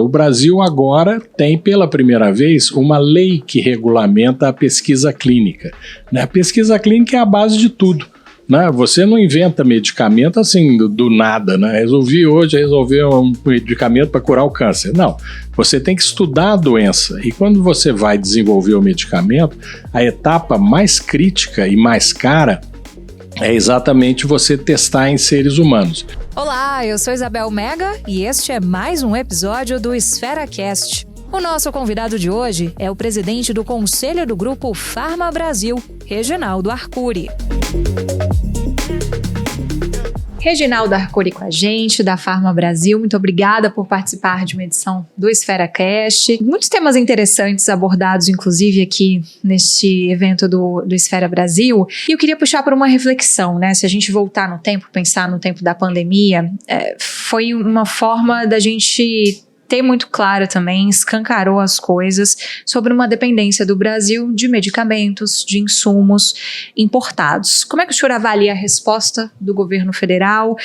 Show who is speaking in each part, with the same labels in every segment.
Speaker 1: o Brasil agora tem pela primeira vez uma lei que regulamenta a pesquisa clínica, né? A pesquisa clínica é a base de tudo, né? Você não inventa medicamento assim do nada, né? Resolvi hoje resolver um medicamento para curar o câncer. Não, você tem que estudar a doença e quando você vai desenvolver o medicamento, a etapa mais crítica e mais cara é exatamente você testar em seres humanos.
Speaker 2: Olá, eu sou Isabel Mega e este é mais um episódio do EsferaCast. O nosso convidado de hoje é o presidente do Conselho do Grupo Pharma Brasil, Reginaldo Arcuri. Reginaldo Arcuri com a gente, da Pharma Brasil. Muito obrigada por participar de uma edição do EsferaCast. Muitos temas interessantes abordados, inclusive, aqui neste evento do Esfera Brasil. E eu queria puxar para uma reflexão, né? Se a gente voltar no tempo, pensar no tempo da pandemia, foi uma forma da gente ter muito claro também, escancarou as coisas sobre uma dependência do Brasil de medicamentos, de insumos importados. Como é que o senhor avalia a resposta do governo federal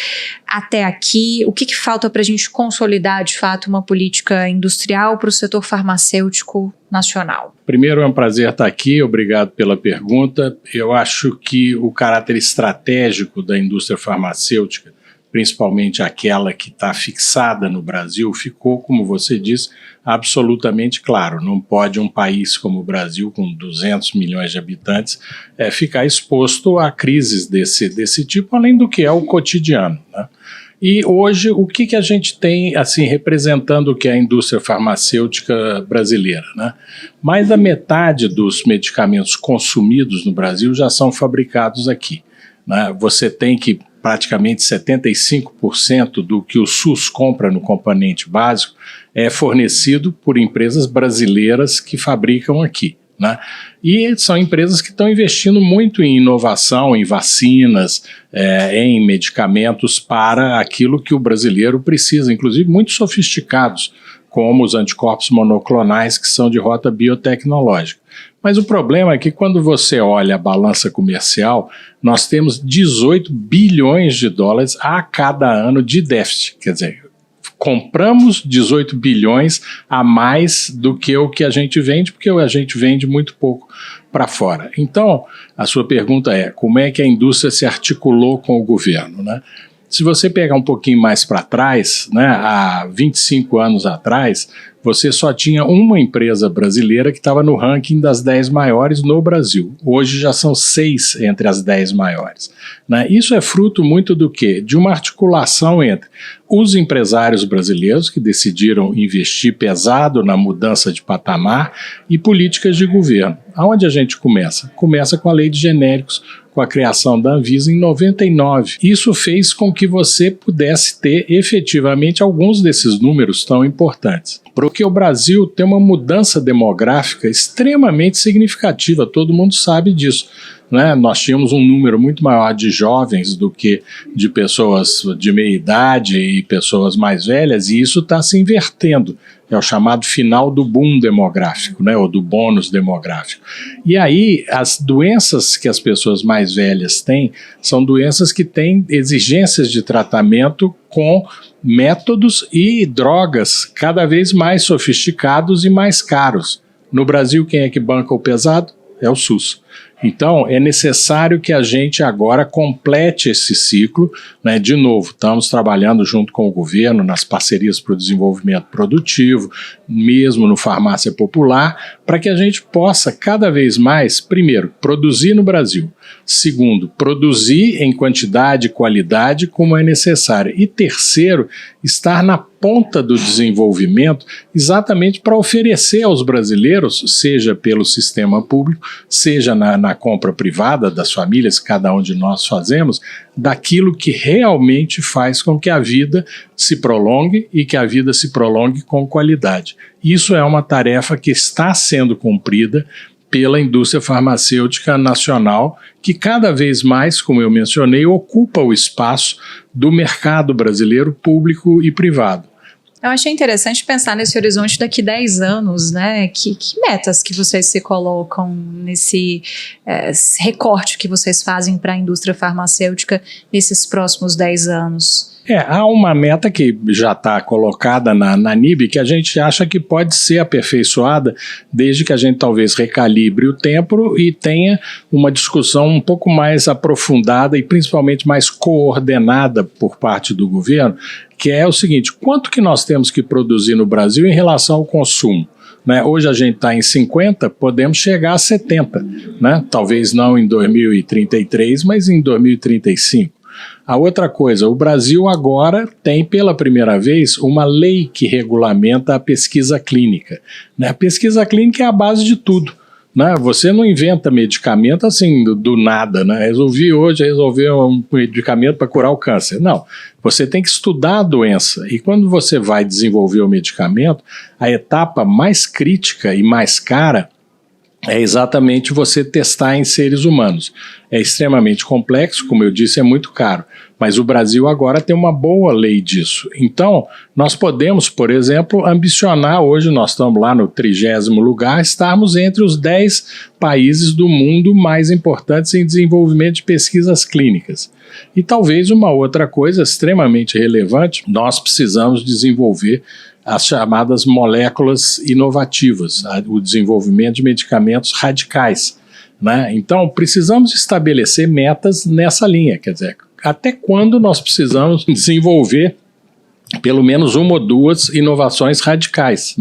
Speaker 2: até aqui? O que falta para a gente consolidar, de fato, uma política industrial para o setor farmacêutico nacional?
Speaker 1: Primeiro, é um prazer estar aqui, obrigado pela pergunta. Eu acho que o caráter estratégico da indústria farmacêutica, principalmente aquela que está fixada no Brasil, ficou, como você disse, absolutamente claro. Não pode um país como o Brasil, com 200 milhões de habitantes, ficar exposto a crises desse tipo, além do que é o cotidiano, né? E hoje, o que a gente tem assim, representando o que é a indústria farmacêutica brasileira, né? Mais da metade dos medicamentos consumidos no Brasil já são fabricados aqui, né? Você tem que praticamente 75% do que o SUS compra no componente básico é fornecido por empresas brasileiras que fabricam aqui, né? E são empresas que estão investindo muito em inovação, em vacinas, em medicamentos para aquilo que o brasileiro precisa, inclusive muito sofisticados, como os anticorpos monoclonais que são de rota biotecnológica. Mas o problema é que quando você olha a balança comercial, nós temos 18 bilhões de dólares a cada ano de déficit. Quer dizer, compramos 18 bilhões a mais do que o que a gente vende, porque a gente vende muito pouco para fora. Então, a sua pergunta é, como é que a indústria se articulou com o governo, né? Se você pegar um pouquinho mais para trás, né, há 25 anos atrás, você só tinha uma empresa brasileira que estava no ranking das 10 maiores no Brasil. Hoje já são 6 entre as 10 maiores, né? Isso é fruto muito do quê? De uma articulação entre os empresários brasileiros que decidiram investir pesado na mudança de patamar e políticas de governo. Aonde a gente começa? Começa com a lei de genéricos, com a criação da Anvisa em 99. Isso fez com que você pudesse ter efetivamente alguns desses números tão importantes. Porque o Brasil tem uma mudança demográfica extremamente significativa, todo mundo sabe disso, né? Nós tínhamos um número muito maior de jovens do que de pessoas de meia idade e pessoas mais velhas, e isso está se invertendo. É o chamado final do boom demográfico, né, ou do bônus demográfico. E aí, as doenças que as pessoas mais velhas têm são doenças que têm exigências de tratamento com métodos e drogas cada vez mais sofisticados e mais caros. No Brasil, quem é que banca o pesado? É o SUS. Então, é necessário que a gente agora complete esse ciclo, né? De novo, estamos trabalhando junto com o governo nas parcerias para o desenvolvimento produtivo, mesmo no farmácia popular, para que a gente possa cada vez mais, primeiro, produzir no Brasil, segundo, produzir em quantidade e qualidade como é necessário, e terceiro, estar na ponta do desenvolvimento exatamente para oferecer aos brasileiros, seja pelo sistema público, seja na compra privada das famílias, cada um de nós fazemos, daquilo que realmente faz com que a vida se prolongue e que a vida se prolongue com qualidade. Isso é uma tarefa que está sendo cumprida pela indústria farmacêutica nacional, que cada vez mais, como eu mencionei, ocupa o espaço do mercado brasileiro público e privado.
Speaker 2: Eu achei interessante pensar nesse horizonte daqui 10 anos, né? Que metas que vocês se colocam nesse recorte que vocês fazem para a indústria farmacêutica nesses próximos 10 anos?
Speaker 1: Há uma meta que já está colocada na NIB que a gente acha que pode ser aperfeiçoada desde que a gente talvez recalibre o tempo e tenha uma discussão um pouco mais aprofundada e principalmente mais coordenada por parte do governo, que é o seguinte: quanto que nós temos que produzir no Brasil em relação ao consumo? Hoje a gente está em 50, podemos chegar a 70, talvez não em 2033, mas em 2035. A outra coisa, o Brasil agora tem pela primeira vez uma lei que regulamenta a pesquisa clínica. A pesquisa clínica é a base de tudo. Você não inventa medicamento assim do nada, resolvi hoje resolver um medicamento para curar o câncer. Não, você tem que estudar a doença e quando você vai desenvolver o medicamento, a etapa mais crítica e mais cara é exatamente você testar em seres humanos. É extremamente complexo, como eu disse, é muito caro, mas o Brasil agora tem uma boa lei disso. Então, nós podemos, por exemplo, ambicionar, hoje nós estamos lá no 30º lugar, estarmos entre os 10 países do mundo mais importantes em desenvolvimento de pesquisas clínicas. E talvez uma outra coisa extremamente relevante, nós precisamos desenvolver as chamadas moléculas inovativas, o desenvolvimento de medicamentos radicais. Então, precisamos estabelecer metas nessa linha, quer dizer, até quando nós precisamos desenvolver pelo menos uma ou duas inovações radicais,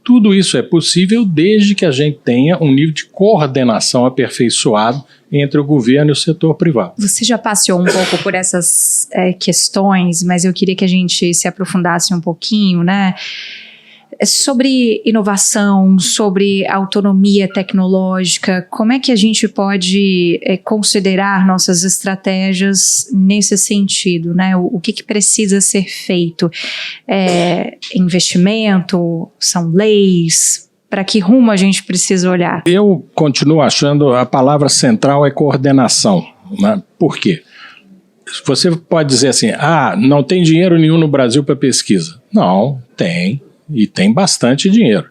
Speaker 1: Tudo isso é possível desde que a gente tenha um nível de coordenação aperfeiçoado entre o governo e o setor privado.
Speaker 2: Você já passeou um pouco por essas questões, mas eu queria que a gente se aprofundasse um pouquinho, sobre inovação, sobre autonomia tecnológica. Como é que a gente pode considerar nossas estratégias nesse sentido, O que precisa ser feito? Investimento? São leis? Para que rumo a gente precisa olhar?
Speaker 1: Eu continuo achando a palavra central é coordenação. Por quê? Você pode dizer assim, não tem dinheiro nenhum no Brasil para pesquisa. Não, tem. E tem bastante dinheiro.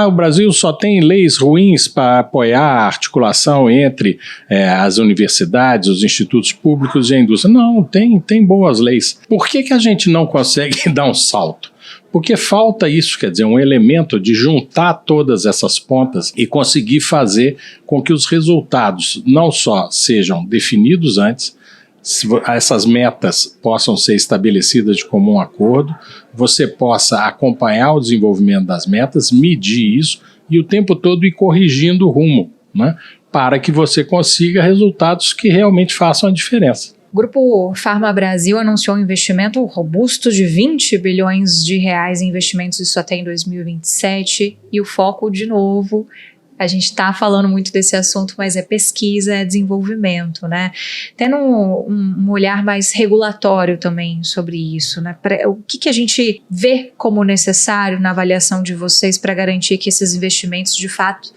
Speaker 1: O Brasil só tem leis ruins para apoiar a articulação entre as universidades, os institutos públicos e a indústria. Não, tem boas leis. Por que a gente não consegue dar um salto? Porque falta isso, quer dizer, um elemento de juntar todas essas pontas e conseguir fazer com que os resultados não só sejam definidos antes, essas metas possam ser estabelecidas de comum acordo, você possa acompanhar o desenvolvimento das metas, medir isso e o tempo todo ir corrigindo o rumo, para que você consiga resultados que realmente façam a diferença.
Speaker 2: O Grupo Pharma Brasil anunciou um investimento robusto de 20 bilhões de reais em investimentos, isso até em 2027, e o foco, de novo, a gente está falando muito desse assunto, mas é pesquisa, é desenvolvimento, Tendo um olhar mais regulatório também sobre isso, O que a gente vê como necessário na avaliação de vocês para garantir que esses investimentos, de fato,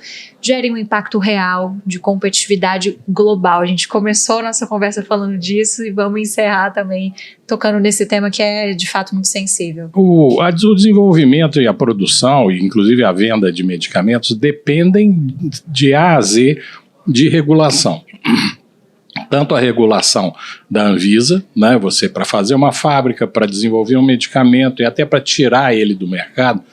Speaker 2: gerem um impacto real de competitividade global? A gente começou a nossa conversa falando disso e vamos encerrar também tocando nesse tema que é, de fato, muito sensível.
Speaker 1: O desenvolvimento e a produção, e inclusive a venda de medicamentos, dependem de A a Z de regulação. Tanto a regulação da Anvisa, você para fazer uma fábrica, para desenvolver um medicamento e até para tirar ele do mercado,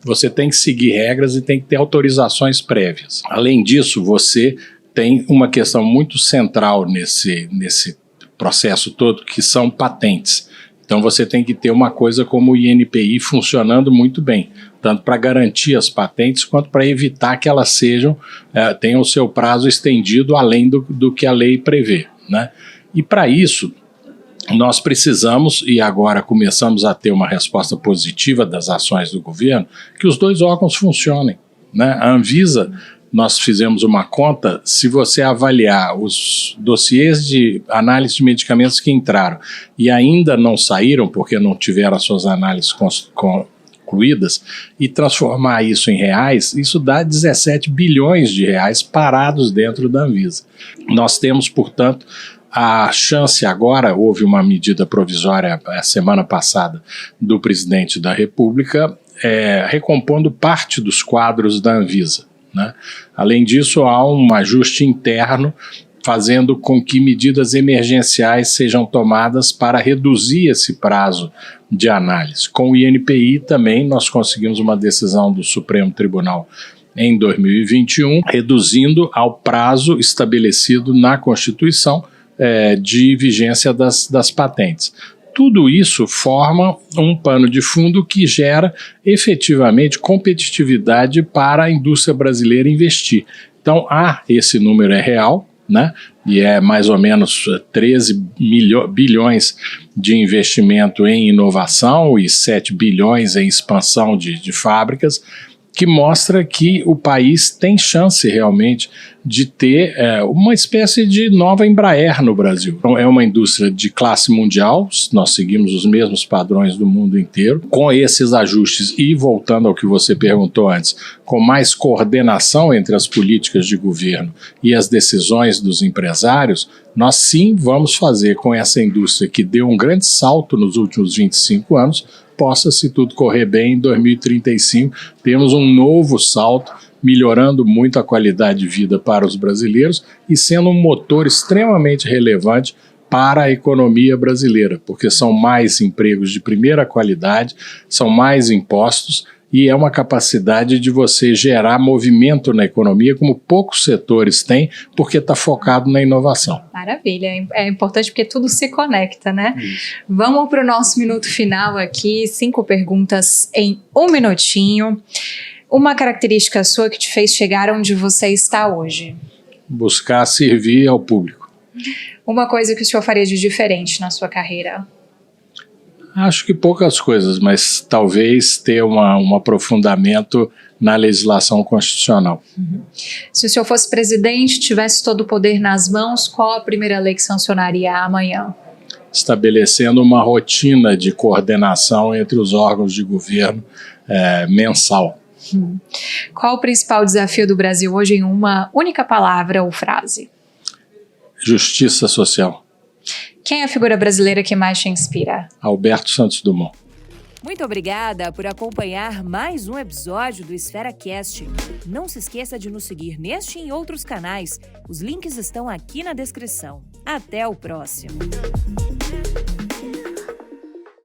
Speaker 1: você tem que seguir regras e tem que ter autorizações prévias. Além disso, você tem uma questão muito central nesse processo todo, que são patentes. Então você tem que ter uma coisa como o INPI funcionando muito bem, tanto para garantir as patentes, quanto para evitar que elas tenham o seu prazo estendido além do que a lei prevê. E para isso, nós precisamos, e agora começamos a ter uma resposta positiva das ações do governo, que os dois órgãos funcionem. A Anvisa, nós fizemos uma conta, se você avaliar os dossiês de análise de medicamentos que entraram e ainda não saíram, porque não tiveram as suas análises concluídas, e transformar isso em reais, isso dá 17 bilhões de reais parados dentro da Anvisa. Nós temos, portanto, A chance agora, houve uma medida provisória a semana passada do presidente da República, recompondo parte dos quadros da Anvisa, né? Além disso, há um ajuste interno fazendo com que medidas emergenciais sejam tomadas para reduzir esse prazo de análise. Com o INPI também nós conseguimos uma decisão do Supremo Tribunal em 2021, reduzindo ao prazo estabelecido na Constituição de vigência das patentes. Tudo isso forma um pano de fundo que gera efetivamente competitividade para a indústria brasileira investir. Então, esse número é real, né? E é mais ou menos 13 bilhões de investimento em inovação e 7 bilhões em expansão de fábricas, que mostra que o país tem chance realmente de ter uma espécie de nova Embraer no Brasil. Então, é uma indústria de classe mundial, nós seguimos os mesmos padrões do mundo inteiro, com esses ajustes e, voltando ao que você perguntou antes, com mais coordenação entre as políticas de governo e as decisões dos empresários, nós sim vamos fazer com essa indústria que deu um grande salto nos últimos 25 anos, possa, se tudo correr bem, em 2035 temos um novo salto, melhorando muito a qualidade de vida para os brasileiros e sendo um motor extremamente relevante para a economia brasileira, porque são mais empregos de primeira qualidade, são mais impostos e é uma capacidade de você gerar movimento na economia como poucos setores têm, porque está focado na inovação.
Speaker 2: Maravilha, é importante porque tudo se conecta, né? Isso. Vamos para o nosso minuto final aqui, 5 perguntas em 1 minutinho. Uma característica sua que te fez chegar onde você está hoje?
Speaker 1: Buscar servir ao público.
Speaker 2: Uma coisa que o senhor faria de diferente na sua carreira?
Speaker 1: Acho que poucas coisas, mas talvez ter um aprofundamento na legislação constitucional.
Speaker 2: Uhum. Se o senhor fosse presidente, tivesse todo o poder nas mãos, qual a primeira lei que sancionaria amanhã?
Speaker 1: Estabelecendo uma rotina de coordenação entre os órgãos de governo mensal.
Speaker 2: Qual o principal desafio do Brasil hoje em uma única palavra ou frase?
Speaker 1: Justiça social.
Speaker 2: Quem é a figura brasileira que mais te inspira?
Speaker 1: Alberto Santos Dumont.
Speaker 3: Muito obrigada por acompanhar mais um episódio do EsferaCast. Não se esqueça de nos seguir neste e em outros canais. Os links estão aqui na descrição. Até o próximo.